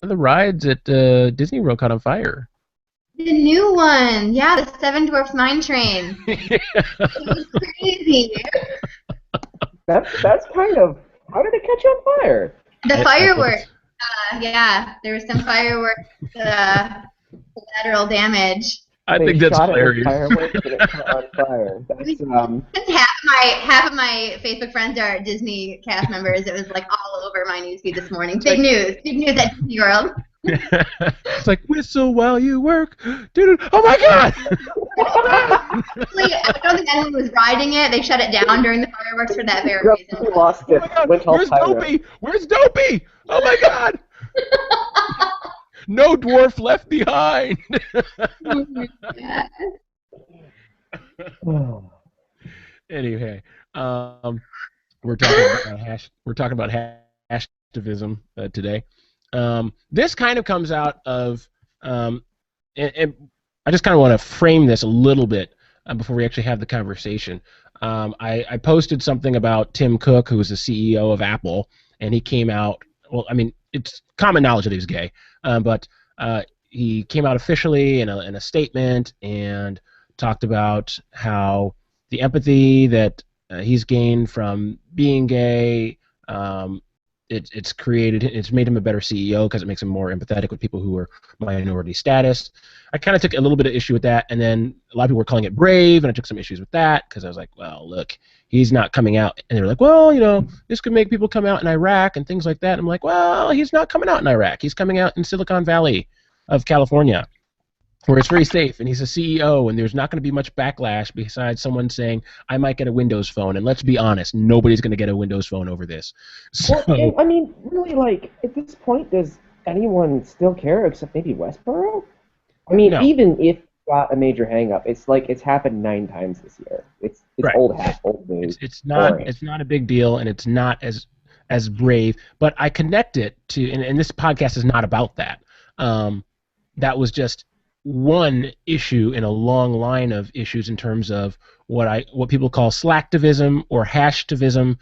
the rides at Disney World caught on fire. The new one, yeah, the Seven Dwarfs Mine Train. It was crazy. That's kind of how did it catch on fire? The I think fireworks, it's. yeah, there was some fireworks collateral damage. I They think that's shot it with hilarious. fireworks and it caught on fire. That's Half of my Facebook friends are Disney cast members. It was like all over my newsfeed this morning. Big news at Disney World. It's like whistle while you work. Dude, oh my god! Actually, I don't think anyone was riding it. They shut it down during the fireworks for that very reason. we lost Oh it. my god! Went all Where's pyro. Dopey? Where's Dopey? Oh my god! No dwarf left behind. Yeah. Anyway, we're talking about hashtivism today. This kind of comes out of, and I just kind of want to frame this a little bit before we actually have the conversation. I posted something about Tim Cook, who is the CEO of Apple, and he came out. Well, I mean, it's common knowledge that he was gay, but he came out officially in a statement and talked about how the empathy that he's gained from being gay. It's made him a better CEO because it makes him more empathetic with people who are minority status. I kind of took a little bit of issue with that, and then a lot of people were calling it brave, and I took some issues with that because I was like, well, look, he's not coming out, and they were like, well, this could make people come out in Iraq and things like that. And I'm like, well, he's not coming out in Iraq. He's coming out in Silicon Valley of California, where it's very safe, and he's a CEO, and there's not going to be much backlash besides someone saying, I might get a Windows phone, and let's be honest, nobody's going to get a Windows phone over this. Well, and, So, I mean, really, like at this point, does anyone still care except maybe Westboro? I mean, no, even if you got a major hang-up, it's like it's happened 9 times this year. It's right. old hat, old news. Boring. It's not a big deal, and it's not as brave, but I connect it to, and this podcast is not about that. That was just one issue in a long line of issues in terms of what people call slacktivism or hashtivism,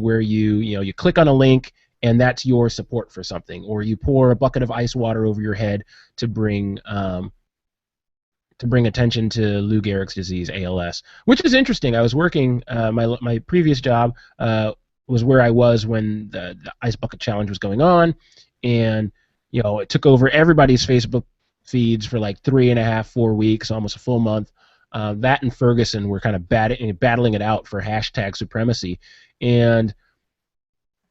where you click on a link and that's your support for something, or you pour a bucket of ice water over your head to bring attention to Lou Gehrig's disease, ALS, which is interesting. I was working my previous job was where I was when the ice bucket challenge was going on, and it took over everybody's Facebook feeds for like 3.5, 4 weeks, almost a full month. That and Ferguson were kind of battling it out for hashtag supremacy. And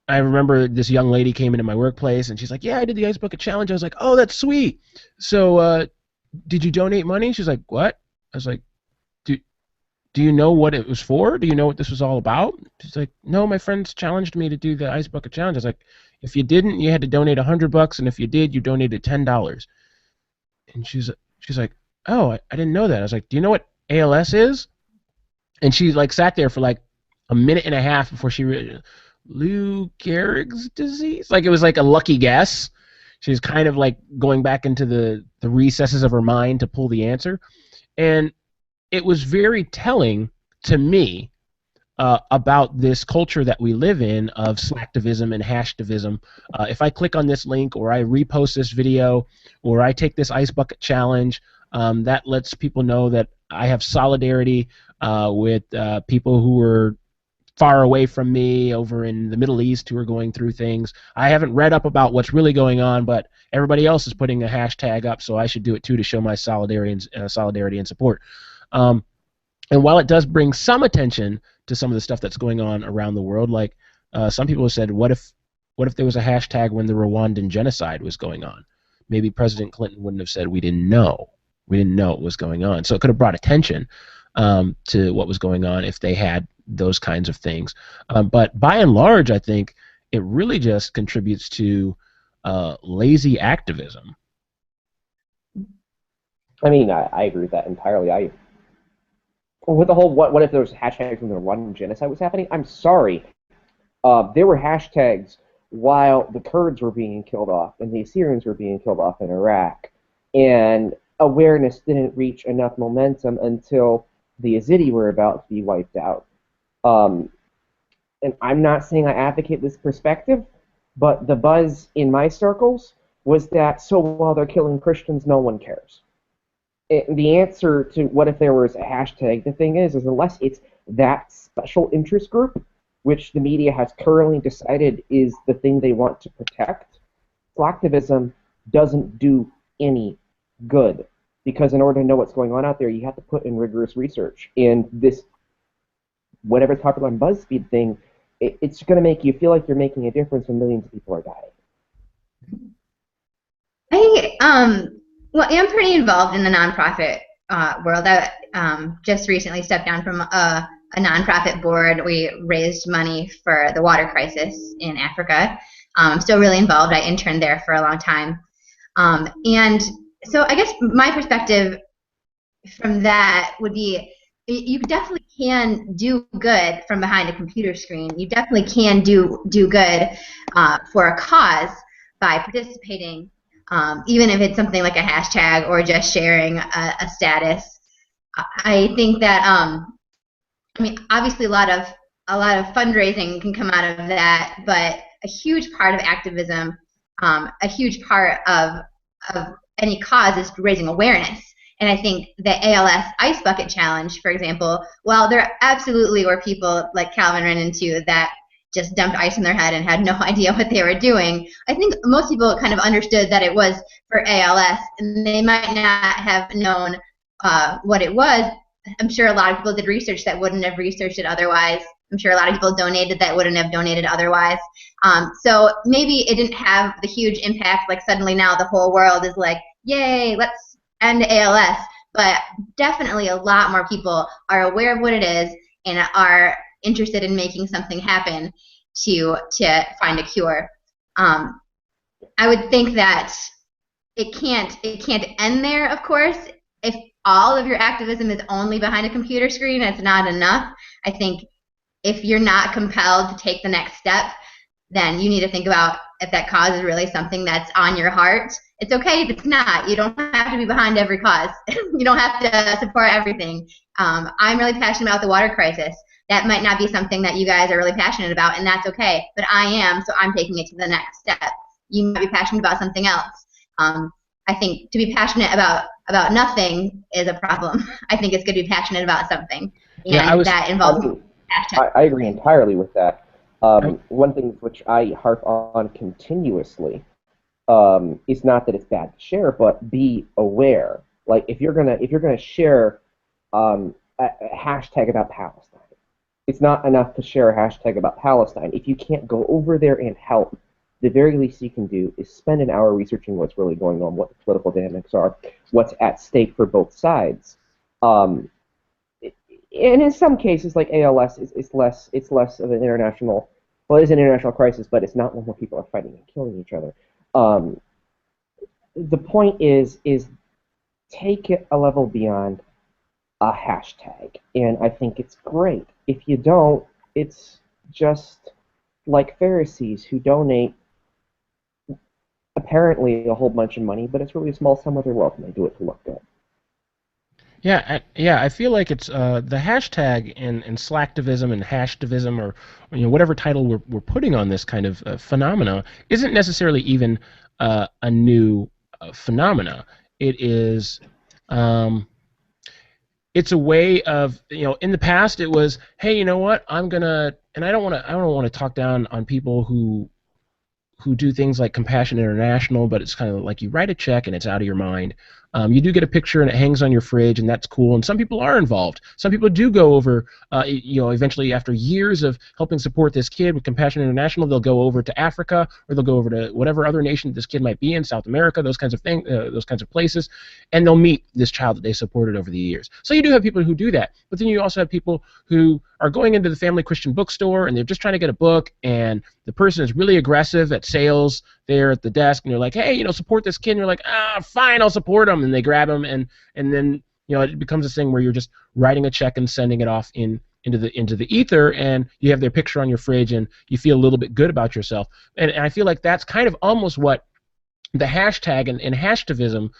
I remember this young lady came into my workplace and she's like, yeah, I did the Ice Bucket Challenge. I was like, oh, that's sweet. So did you donate money? She's like, what? I was like, do you know what it was for? Do you know what this was all about? She's like, no, my friends challenged me to do the Ice Bucket Challenge. I was like, if you didn't, you had to donate $100, and if you did, you donated $10. And she's like, oh, I didn't know that. I was like, do you know what ALS is? And she like sat there for like a minute and a half before Lou Gehrig's disease. Like it was like a lucky guess. She was kind of like going back into the recesses of her mind to pull the answer, and it was very telling to me about this culture that we live in of slacktivism and hashtivism. If I click on this link or I repost this video or I take this ice bucket challenge, that lets people know that I have solidarity with people who are far away from me over in the Middle East who are going through things. I haven't read up about what's really going on, but everybody else is putting a hashtag up, so I should do it too to show my solidarity and support. And while it does bring some attention to some of the stuff that's going on around the world, like some people have said, what if there was a hashtag when the Rwandan genocide was going on? Maybe President Clinton wouldn't have said we didn't know it was going on. So it could have brought attention to what was going on if they had those kinds of things. But by and large, I think it really just contributes to lazy activism. I mean, I agree with that entirely. With the whole what if there was hashtags when the Rwandan genocide was happening? I'm sorry. There were hashtags while the Kurds were being killed off and the Assyrians were being killed off in Iraq, and awareness didn't reach enough momentum until the Yazidi were about to be wiped out. And I'm not saying I advocate this perspective, but the buzz in my circles was that, so while they're killing Christians, no one cares. The answer to what if there was a hashtag, the thing is unless it's that special interest group, which the media has currently decided is the thing they want to protect, slacktivism doesn't do any good. Because in order to know what's going on out there, you have to put in rigorous research. And this, whatever's popular on BuzzFeed thing, it's going to make you feel like you're making a difference when millions of people are dying. Well, I'm pretty involved in the nonprofit world. I just recently stepped down from a nonprofit board. We raised money for the water crisis in Africa. I'm still really involved. I interned there for a long time. And so I guess my perspective from that would be you definitely can do good from behind a computer screen. You definitely can do good for a cause by participating, even if it's something like a hashtag or just sharing a status. I think that I mean, obviously a lot of fundraising can come out of that, but a huge part of activism, a huge part of any cause is raising awareness. And I think the ALS Ice Bucket Challenge, for example, while there absolutely were people like Calvin ran into that just dumped ice in their head and had no idea what they were doing, I think most people kind of understood that it was for ALS, and they might not have known what it was. I'm sure a lot of people did research that wouldn't have researched it otherwise. I'm sure a lot of people donated that wouldn't have donated otherwise. So maybe it didn't have the huge impact, like suddenly now the whole world is like, yay, let's end ALS. But definitely a lot more people are aware of what it is and are interested in making something happen to find a cure. I would think that it can't end there, of course. If all of your activism is only behind a computer screen, it's not enough. I think if you're not compelled to take the next step, then you need to think about if that cause is really something that's on your heart. It's okay if it's not. You don't have to be behind every cause. You don't have to support everything. I'm really passionate about the water crisis. That might not be something that you guys are really passionate about, and that's okay. But I am, so I'm taking it to the next step. You might be passionate about something else. I think to be passionate about nothing is a problem. I think it's good to be passionate about something, and that involves hashtag. I agree entirely with that. One thing which I harp on continuously is not that it's bad to share, but be aware. Like if you're gonna share a hashtag about Palestine, it's not enough to share a hashtag about Palestine. If you can't go over there and help, the very least you can do is spend an hour researching what's really going on, what the political dynamics are, what's at stake for both sides. And in some cases, like ALS, it's less of an international. Well, it is an international crisis, but it's not one where people are fighting and killing each other. The point is take it a level beyond a hashtag, and I think it's great. If you don't, it's just like Pharisees who donate apparently a whole bunch of money, but it's really a small sum of their wealth, and they do it to look good. Yeah, I feel like it's the hashtag and slacktivism and hashtivism, or whatever title we're putting on this kind of phenomena, isn't necessarily even a new phenomena. It is it's a way of, in the past it was, hey, you know what, I'm gonna, and I don't want to talk down on people who do things like Compassion International, but it's kind of like you write a check and it's out of your mind. You do get a picture and it hangs on your fridge, and that's cool. And some people are involved. Some people do go over, eventually after years of helping support this kid with Compassion International, they'll go over to Africa, or they'll go over to whatever other nation this kid might be in, South America, those kinds of things, those kinds of places, and they'll meet this child that they supported over the years. So you do have people who do that, but then you also have people who are going into the family Christian bookstore and they're just trying to get a book, and the person is really aggressive at sales there at the desk, and you're like, hey, support this kid, and you're like, fine, I'll support him, and they grab him, and then it becomes this thing where you're just writing a check and sending it off into the ether, and you have their picture on your fridge, and you feel a little bit good about yourself. And I feel like that's kind of almost what the hashtag and hashtivism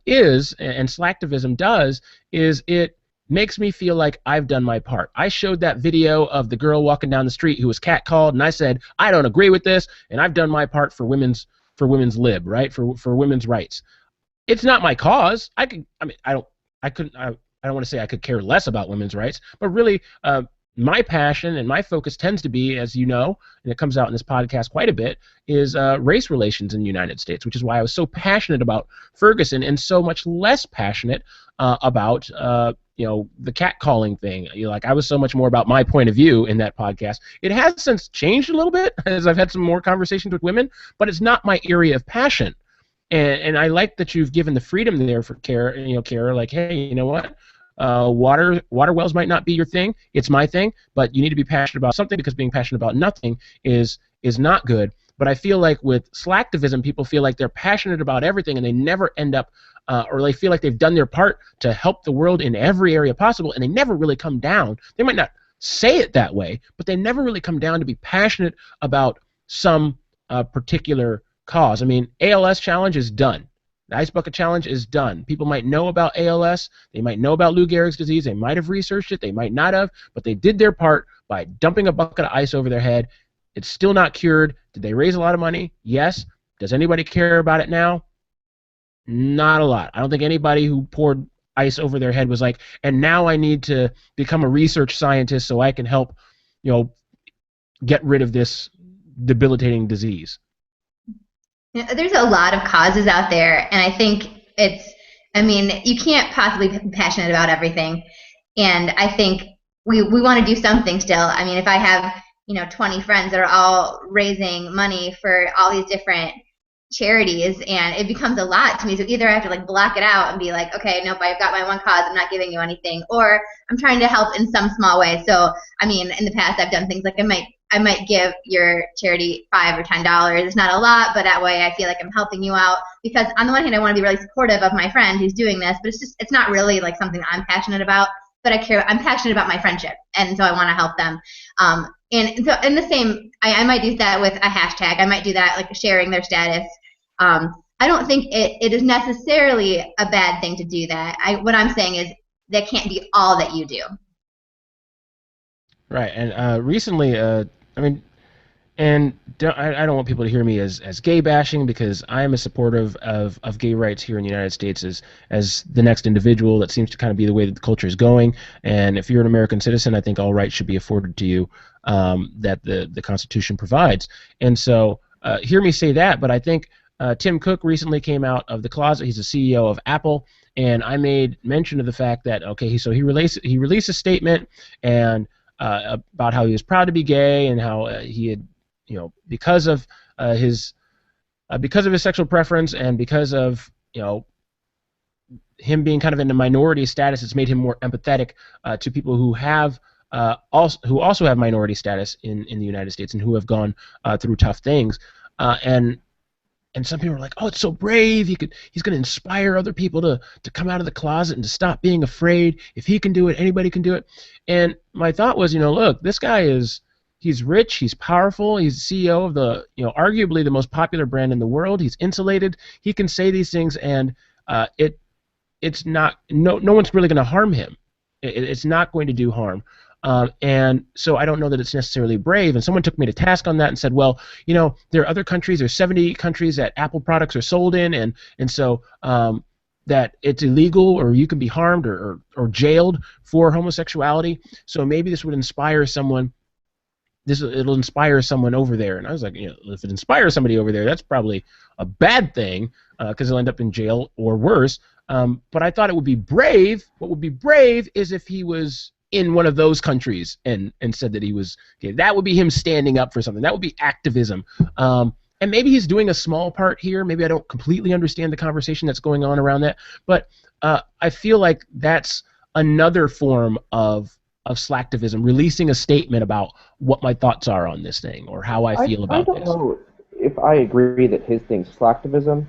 is, and slacktivism does, is it makes me feel like I've done my part. I showed that video of the girl walking down the street who was catcalled, and I said, I don't agree with this, and I've done my part for women's women's lib, right? For women's rights. It's not my cause. I don't want to say I could care less about women's rights, but really, my passion and my focus tends to be, as you know, and it comes out in this podcast quite a bit, is race relations in the United States, which is why I was so passionate about Ferguson and so much less passionate about the catcalling thing. Like, I was so much more about my point of view in that podcast. It has since changed a little bit as I've had some more conversations with women, but it's not my area of passion. And I like that you've given the freedom there for Kara, like, hey, you know what? Water wells might not be your thing. It's my thing, but you need to be passionate about something, because being passionate about nothing is not good. But I feel like with slacktivism, people feel like they're passionate about everything, and they never end up, or they feel like they've done their part to help the world in every area possible, and they never really come down. They might not say it that way, but they never really come down to be passionate about some particular cause. I mean, ALS challenge is done. The Ice Bucket Challenge is done. People might know about ALS. They might know about Lou Gehrig's disease. They might have researched it. They might not have, but they did their part by dumping a bucket of ice over their head. It's still not cured. Did they raise a lot of money? Yes. Does anybody care about it now? Not a lot. I don't think anybody who poured ice over their head was like, and now I need to become a research scientist so I can help, get rid of this debilitating disease. There's a lot of causes out there, and I think you can't possibly be passionate about everything, and I think we want to do something still. I mean, if I have 20 friends that are all raising money for all these different charities, and it becomes a lot to me, so either I have to block it out and be like, okay, nope, I've got my one cause, I'm not giving you anything, or I'm trying to help in some small way. So I mean, in the past I've done things like I might give your charity $5 or $10. It's not a lot, but that way I feel like I'm helping you out, because on the one hand I want to be really supportive of my friend who's doing this, but it's not really something I'm passionate about, but I'm passionate about my friendship, and so I want to help them. And so in the same, I might do that with a hashtag. I might do that sharing their status. I don't think it is necessarily a bad thing to do that. What I'm saying is that can't be all that you do. Right, and recently, I don't want people to hear me as gay bashing, because I am a supporter of gay rights here in the United States as the next individual. That seems to kind of be the way that the culture is going. And if you're an American citizen, I think all rights should be afforded to you that the Constitution provides. And so hear me say that, but I think Tim Cook recently came out of the closet. He's the CEO of Apple, and I made mention of the fact that he released a statement and about how he was proud to be gay, and how he had, because of his sexual preference, and because of him being kind of in a minority status, it's made him more empathetic to people who also have minority status in the United States, and who have gone through tough things. And some people are like, oh, it's so brave. He's going to inspire other people to come out of the closet and to stop being afraid. If he can do it, anybody can do it. And my thought was, look, this guy he's rich, he's powerful, he's the CEO of the, arguably the most popular brand in the world. He's insulated. He can say these things, and it's not, no one's really going to harm him. It's not going to do harm. And so I don't know that it's necessarily brave. And someone took me to task on that and said, well, there are other countries, there's 70 countries that Apple products are sold in, and so that it's illegal, or you can be harmed or jailed for homosexuality. So maybe this would inspire someone. It'll inspire someone over there. And I was like, if it inspires somebody over there, that's probably a bad thing, because they'll end up in jail or worse. But I thought it would be brave. What would be brave is if he was in one of those countries and said that he was gay. That would be him standing up for something. That would be activism. And maybe he's doing a small part here. Maybe I don't completely understand the conversation that's going on around that. But I feel like that's another form of slacktivism, releasing a statement about what my thoughts are on this thing, or how I feel about this. I don't know if I agree that his thing's slacktivism,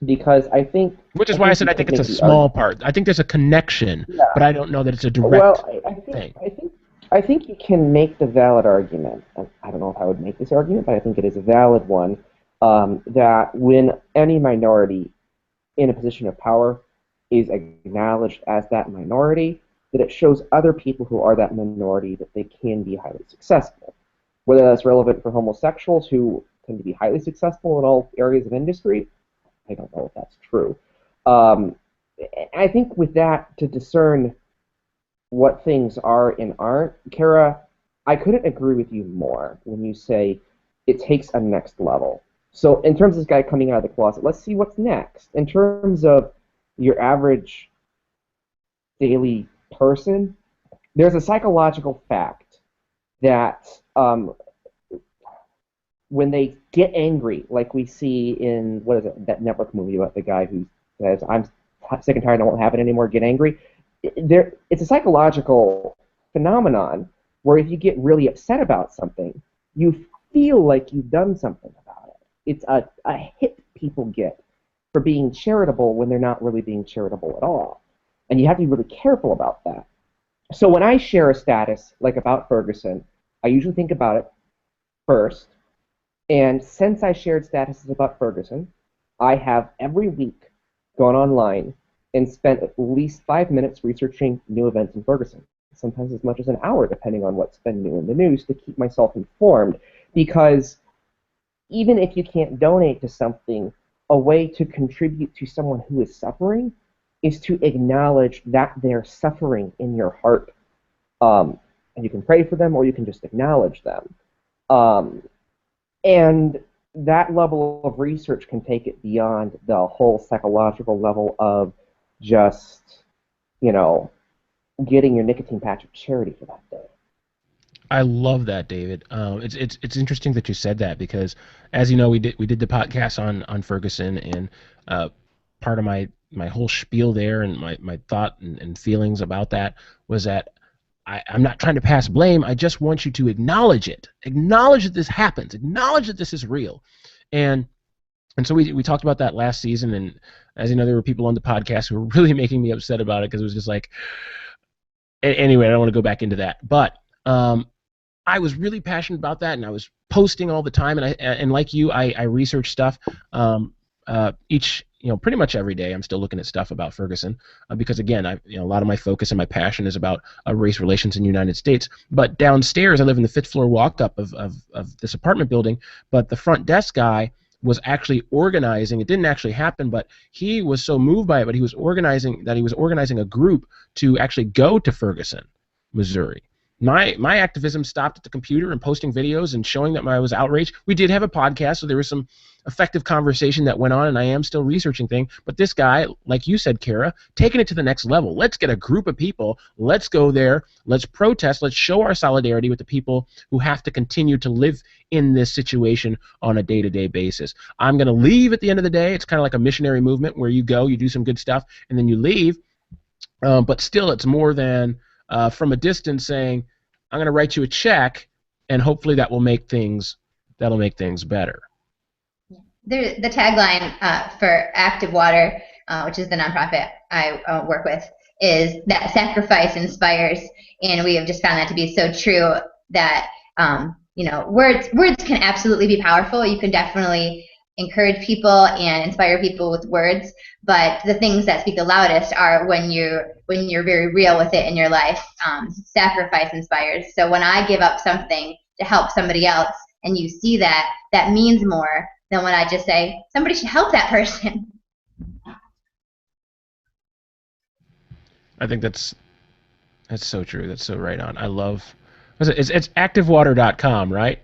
because I think... Which is why I said I think it's a small part. I think there's a connection, but I don't know that it's a direct thing. I think you can make the valid argument, and I don't know if I would make this argument, but I think it is a valid one, that when any minority in a position of power is acknowledged as that minority, that it shows other people who are that minority that they can be highly successful. Whether that's relevant for homosexuals who tend to be highly successful in all areas of industry. I don't know if that's true. I think with that, to discern what things are and aren't, Kara, I couldn't agree with you more when you say it takes a next level. So in terms of this guy coming out of the closet, let's see what's next. In terms of your average daily person, there's a psychological fact that when they get angry, like we see in, what is it, that Network movie about the guy who says, I'm sick and tired, I won't have it anymore, get angry. It's a psychological phenomenon where if you get really upset about something, you feel like you've done something about it. It's a hit people get for being charitable when they're not really being charitable at all. And you have to be really careful about that. So when I share a status, like about Ferguson, I usually think about it first. And since I shared statuses about Ferguson, I have every week gone online and spent at least 5 minutes researching new events in Ferguson. Sometimes as much as an hour, depending on what's been new in the news, to keep myself informed. Because even if you can't donate to something, a way to contribute to someone who is suffering is to acknowledge that they're suffering in your heart. And you can pray for them, or you can just acknowledge them. And that level of research can take it beyond the whole psychological level of just, getting your nicotine patch of charity for that day. I love that, David. It's interesting that you said that, because, as you know, we did the podcast on Ferguson, and part of my whole spiel there and my thought and feelings about that was that I'm not trying to pass blame. I just want you to acknowledge it. Acknowledge that this happens. Acknowledge that this is real. And so we talked about that last season, and as you know, there were people on the podcast who were really making me upset about it, because it was just like, anyway, I don't want to go back into that. But I was really passionate about that, and I was posting all the time, and like you, I research stuff pretty much every day. I'm still looking at stuff about Ferguson because, again, a lot of my focus and my passion is about race relations in the United States. But downstairs, I live in the 5th floor walk-up of this apartment building, but the front desk guy was actually organizing. It didn't actually happen, but he was so moved by it, but he was organizing a group to actually go to Ferguson, Missouri. My activism stopped at the computer and posting videos and showing that I was outraged. We did have a podcast, so there was some effective conversation that went on, and I am still researching things. But this guy, like you said, Kara, taking it to the next level. Let's get a group of people. Let's go there. Let's protest. Let's show our solidarity with the people who have to continue to live in this situation on a day-to-day basis. I'm going to leave at the end of the day. It's kind of like a missionary movement where you go, you do some good stuff, and then you leave. But still, it's more than from a distance saying, I'm going to write you a check, and hopefully that'll make things better. The tagline for Active Water, which is the nonprofit I work with, is that sacrifice inspires, and we have just found that to be so true. That words can absolutely be powerful. You can definitely encourage people and inspire people with words, but the things that speak the loudest are when you're very real with it in your life. Sacrifice inspires. So when I give up something to help somebody else, and you see that means more than when I just say somebody should help that person. I think that's so true. That's so right on. I love. It's activewater.com, right?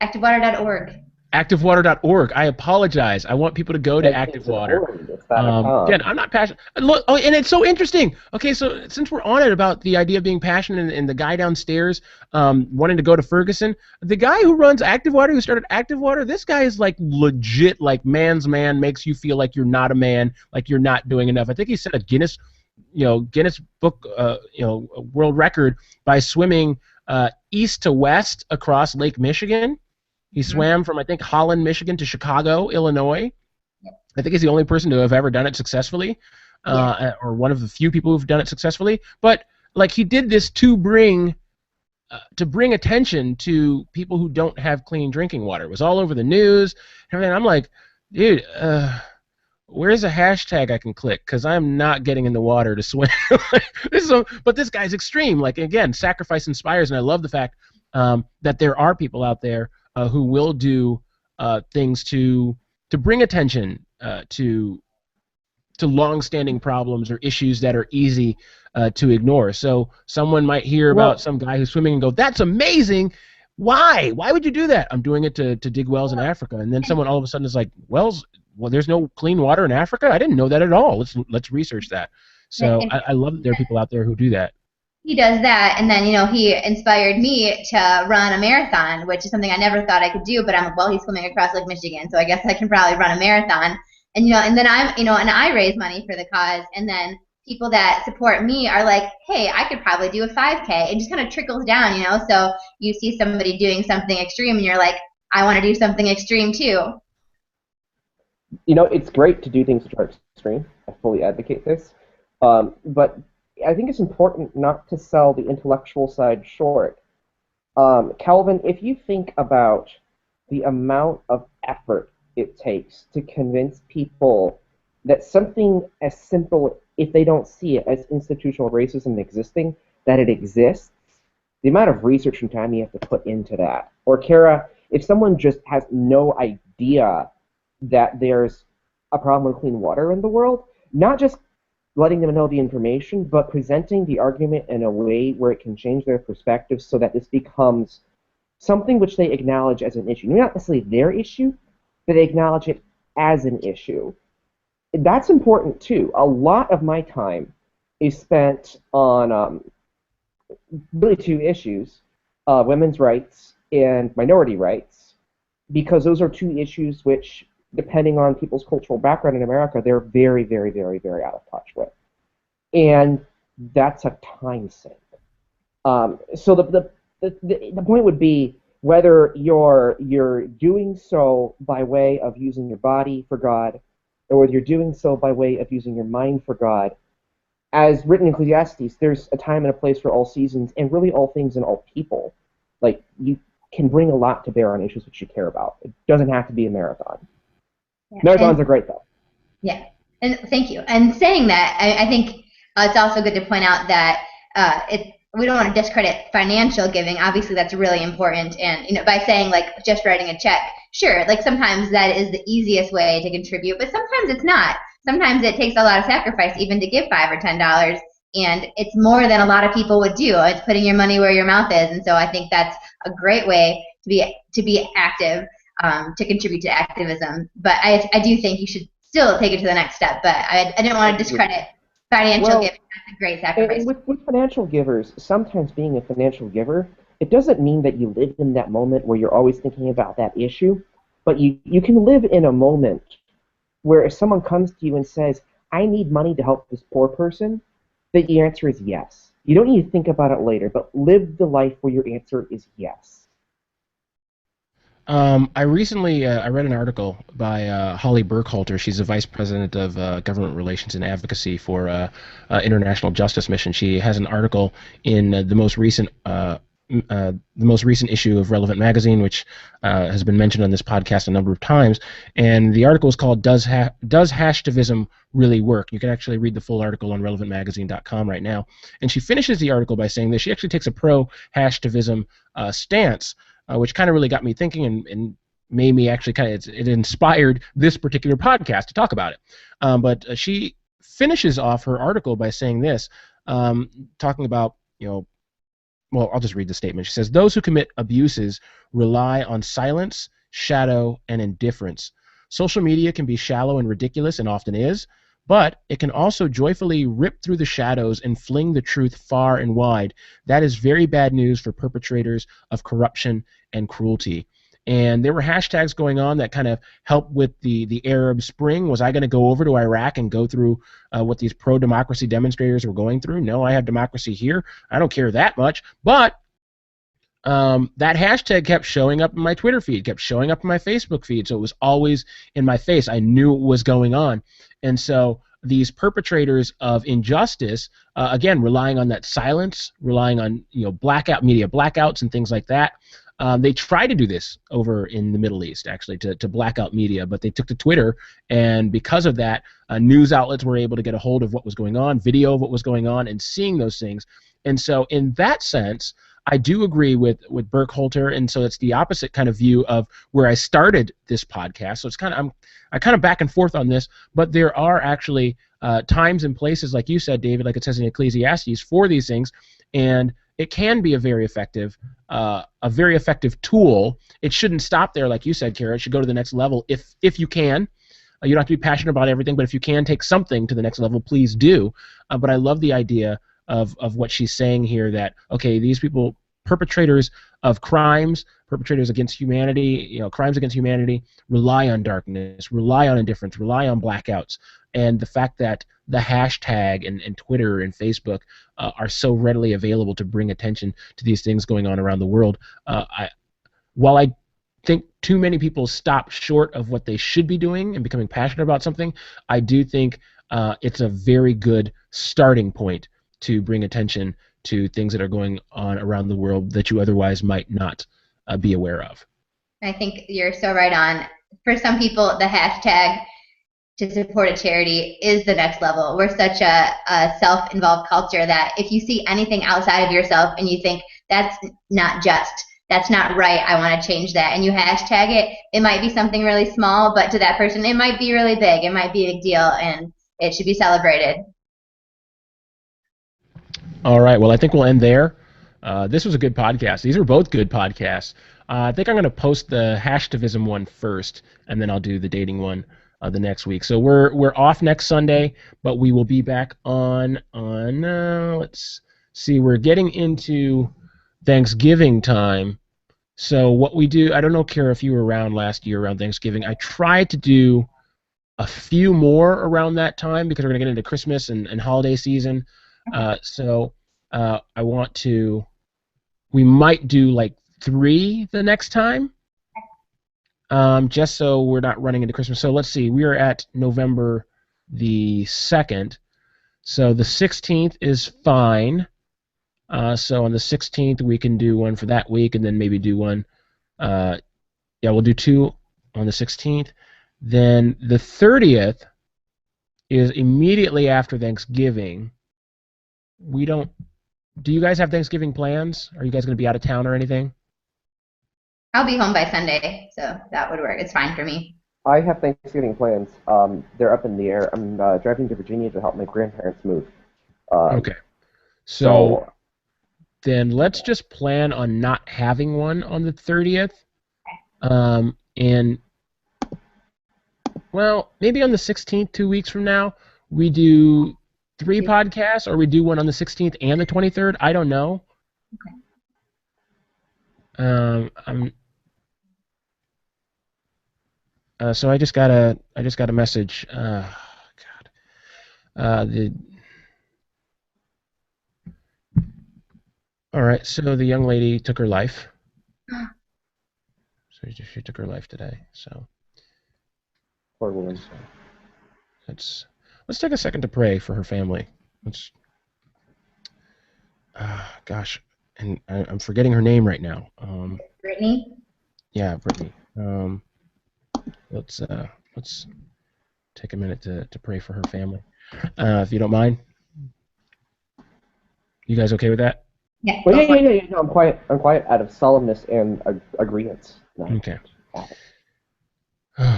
Activewater.org. ActiveWater.org. I apologize. I want people to go to ActiveWater. Again, I'm not passionate. Look, and it's so interesting. Okay, so since we're on it about the idea of being passionate and the guy downstairs wanting to go to Ferguson, the guy who runs ActiveWater, who started ActiveWater, this guy is like legit, like man's man, makes you feel like you're not a man, like you're not doing enough. I think he set a Guinness Book, world record by swimming east to west across Lake Michigan. He swam from, I think, Holland, Michigan to Chicago, Illinois. I think he's the only person to have ever done it successfully, or one of the few people who've done it successfully. But like, he did this to bring attention to people who don't have clean drinking water. It was all over the news and everything. I'm like, dude, where's a hashtag I can click? Because I'm not getting in the water to swim. But this guy's extreme. Like, again, sacrifice inspires, and I love the fact that there are people out there who will do things to bring attention to long-standing problems or issues that are easy to ignore. So someone might hear about some guy who's swimming and go, "That's amazing! Why? Why would you do that?" "I'm doing it to dig wells in Africa." And then someone all of a sudden is like, "Wells? Well, there's no clean water in Africa? I didn't know that at all. Let's research that." So I love that there are people out there who do that. He does that, and then he inspired me to run a marathon, which is something I never thought I could do. But I'm like, well, he's swimming across Lake Michigan, so I guess I can probably run a marathon. And and then and I raise money for the cause, and then people that support me are like, hey, I could probably do a 5K. It just kind of trickles down, So you see somebody doing something extreme, and you're like, I want to do something extreme too. It's great to do things that are extreme. I fully advocate this, but I think it's important not to sell the intellectual side short. Calvin, if you think about the amount of effort it takes to convince people that something as simple, if they don't see it as institutional racism existing, that it exists, the amount of research and time you have to put into that. Or Kara, if someone just has no idea that there's a problem with clean water in the world, not just letting them know the information, but presenting the argument in a way where it can change their perspective so that this becomes something which they acknowledge as an issue. Not necessarily their issue, but they acknowledge it as an issue. That's important too. A lot of my time is spent on really two issues, women's rights and minority rights, because those are two issues which, depending on people's cultural background in America, they're very, very, very, very out of touch with. And that's a time sink. So the point would be whether you're doing so by way of using your body for God, or whether you're doing so by way of using your mind for God. As written in Ecclesiastes, there's a time and a place for all seasons, and really all things and all people. Like, you can bring a lot to bear on issues which you care about. It doesn't have to be a marathon. Yeah. Marathons are great, though. Yeah, and thank you. And saying that, I think it's also good to point out that we don't want to discredit financial giving. Obviously, that's really important. And by saying like just writing a check, sure, like sometimes that is the easiest way to contribute, but sometimes it's not. Sometimes it takes a lot of sacrifice even to give $5 or $10, and it's more than a lot of people would do. It's putting your money where your mouth is, and so I think that's a great way to be active, to contribute to activism. But I do think you should still take it to the next step. But I didn't want to discredit financial giving. That's a great sacrifice. With financial givers, sometimes being a financial giver, it doesn't mean that you live in that moment where you're always thinking about that issue, but you can live in a moment where if someone comes to you and says, I need money to help this poor person, that your answer is yes. You don't need to think about it later, but live the life where your answer is yes. I recently I read an article by Holly Burkhalter. She's the vice president of government relations and advocacy for International Justice Mission. She has an article in the most recent issue of Relevant Magazine, which has been mentioned on this podcast a number of times. And the article is called "Does Hashtivism Really Work?" You can actually read the full article on relevantmagazine.com right now. And she finishes the article by saying that she actually takes a pro-hashtivism stance, which kind of really got me thinking and made me actually it inspired this particular podcast to talk about it. But she finishes off her article by saying this, talking about, well, I'll just read the statement. She says, "Those who commit abuses rely on silence, shadow, and indifference. Social media can be shallow and ridiculous, and often is, but it can also joyfully rip through the shadows and fling the truth far and wide. That is very bad news for perpetrators of corruption and cruelty." And there were hashtags going on that kind of helped with the Arab Spring. Was I going to go over to Iraq and go through what these pro-democracy demonstrators were going through? No, I have democracy here. I don't care that much. But that hashtag kept showing up in my Twitter feed, kept showing up in my Facebook feed, so it was always in my face. I knew what was going on. And so these perpetrators of injustice, again, relying on that silence, relying on blackout media blackouts and things like that, they tried to do this over in the Middle East, actually, to black out media, but they took to Twitter, and because of that, news outlets were able to get a hold of what was going on, video of what was going on, and seeing those things. And so in that sense, I do agree with Burkhalter, and so it's the opposite kind of view of where I started this podcast. So it's kind of I kind of back and forth on this, but there are actually times and places, like you said, David, like it says in Ecclesiastes, for these things, and it can be a very effective tool. It shouldn't stop there, like you said, Kara. It should go to the next level if you can. You don't have to be passionate about everything, but if you can take something to the next level, please do. But I love the idea of what she's saying here, that, okay, these people, perpetrators of crimes, perpetrators against humanity, crimes against humanity, rely on darkness, rely on indifference, rely on blackouts. And the fact that the hashtag and Twitter and Facebook are so readily available to bring attention to these things going on around the world, while I think too many people stop short of what they should be doing and becoming passionate about something, I do think it's a very good starting point to bring attention to things that are going on around the world that you otherwise might not be aware of. I think you're so right on. For some people, the hashtag to support a charity is the next level. We're such a self-involved culture that if you see anything outside of yourself and you think that's not just, that's not right, I want to change that, and you hashtag it, it might be something really small, but to that person it might be really big. It might be a big deal, and it should be celebrated. All right, well, I think we'll end there. This was a good podcast. These were both good podcasts. I think I'm going to post the Hashtivism one first, and then I'll do the dating one the next week. So we're off next Sunday, but we will be back on let's see, we're getting into Thanksgiving time. So what we do, I don't know, Kara, if you were around last year around Thanksgiving. I tried to do a few more around that time because we're going to get into Christmas and holiday season. So I want to, we might do like 3 the next time, just so we're not running into Christmas. So let's see, we are at November the 2nd, so the 16th is fine. So on the 16th we can do one for that week, and then maybe do one, yeah, we'll do 2 on the 16th. Then the 30th is immediately after Thanksgiving. Do you guys have Thanksgiving plans? Are you guys going to be out of town or anything? I'll be home by Sunday, so that would work. It's fine for me. I have Thanksgiving plans. They're up in the air. I'm driving to Virginia to help my grandparents move. Okay. So then let's just plan on not having one on the 30th. And, well, maybe on the 16th, 2 weeks from now, we do 3 podcasts, or we do one on the 16th and the 23rd. I don't know. Okay. So I just got a message. All right. So the young lady took her life. So she took her life today. So. Poor woman. Let's take a second to pray for her family. Gosh, and I'm forgetting her name right now. Brittany? Yeah, Brittany. Let's take a minute to pray for her family, if you don't mind. You guys okay with that? Yeah. Well, yeah. No, I'm quiet out of solemnness and agreement. No. Okay. All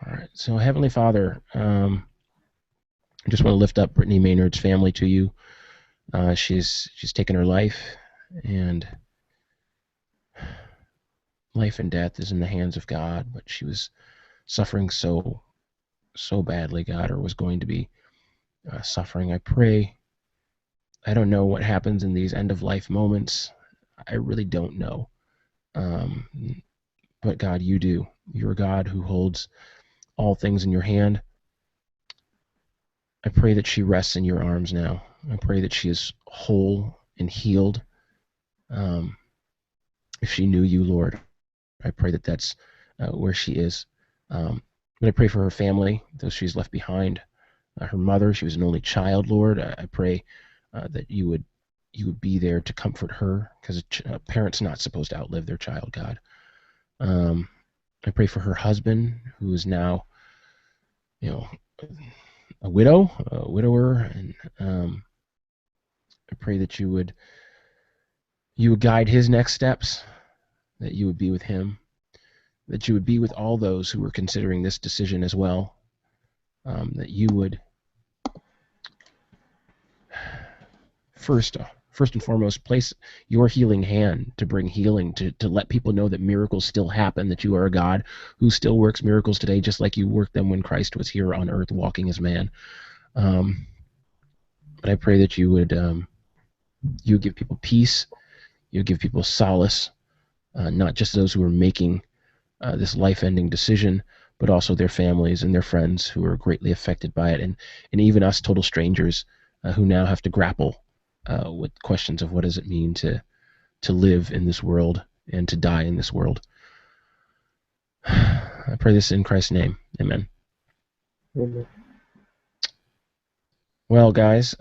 right. So, Heavenly Father, I just want to lift up Brittany Maynard's family to you. She's taken her life, and life and death is in the hands of God, but she was suffering so badly, God, or was going to be suffering. I pray. I don't know what happens in these end-of-life moments. I really don't know. But God, you do. You're a God who holds all things in your hand. I pray that she rests in your arms now. I pray that she is whole and healed. If she knew you, Lord, I pray that that's where she is. But I pray for her family, those she's left behind. Her mother, she was an only child, Lord. I pray that you would be there to comfort her, because a parent's not supposed to outlive their child, God. I pray for her husband, who is now, a widower, and I pray that you would you would guide his next steps, that you would be with him, that you would be with all those who were considering this decision as well, that you would first and foremost place your healing hand to bring healing, to let people know that miracles still happen, that you are a God who still works miracles today just like you worked them when Christ was here on earth walking as man. But I pray that you would give people peace, you would give people solace, not just those who are making this life-ending decision, but also their families and their friends who are greatly affected by it, and even us total strangers who now have to grapple with questions of what does it mean to live in this world and to die in this world. I pray this in Christ's name. Amen. Amen. Well, guys,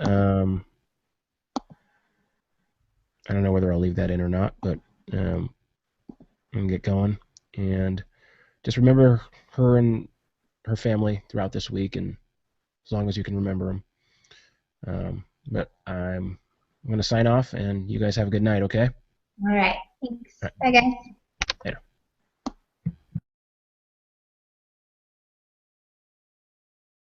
I don't know whether I'll leave that in or not, but I'm going to get going. And just remember her and her family throughout this week, and as long as you can remember them. But I'm going to sign off, and you guys have a good night, okay? All right. Thanks. All right. Bye, guys.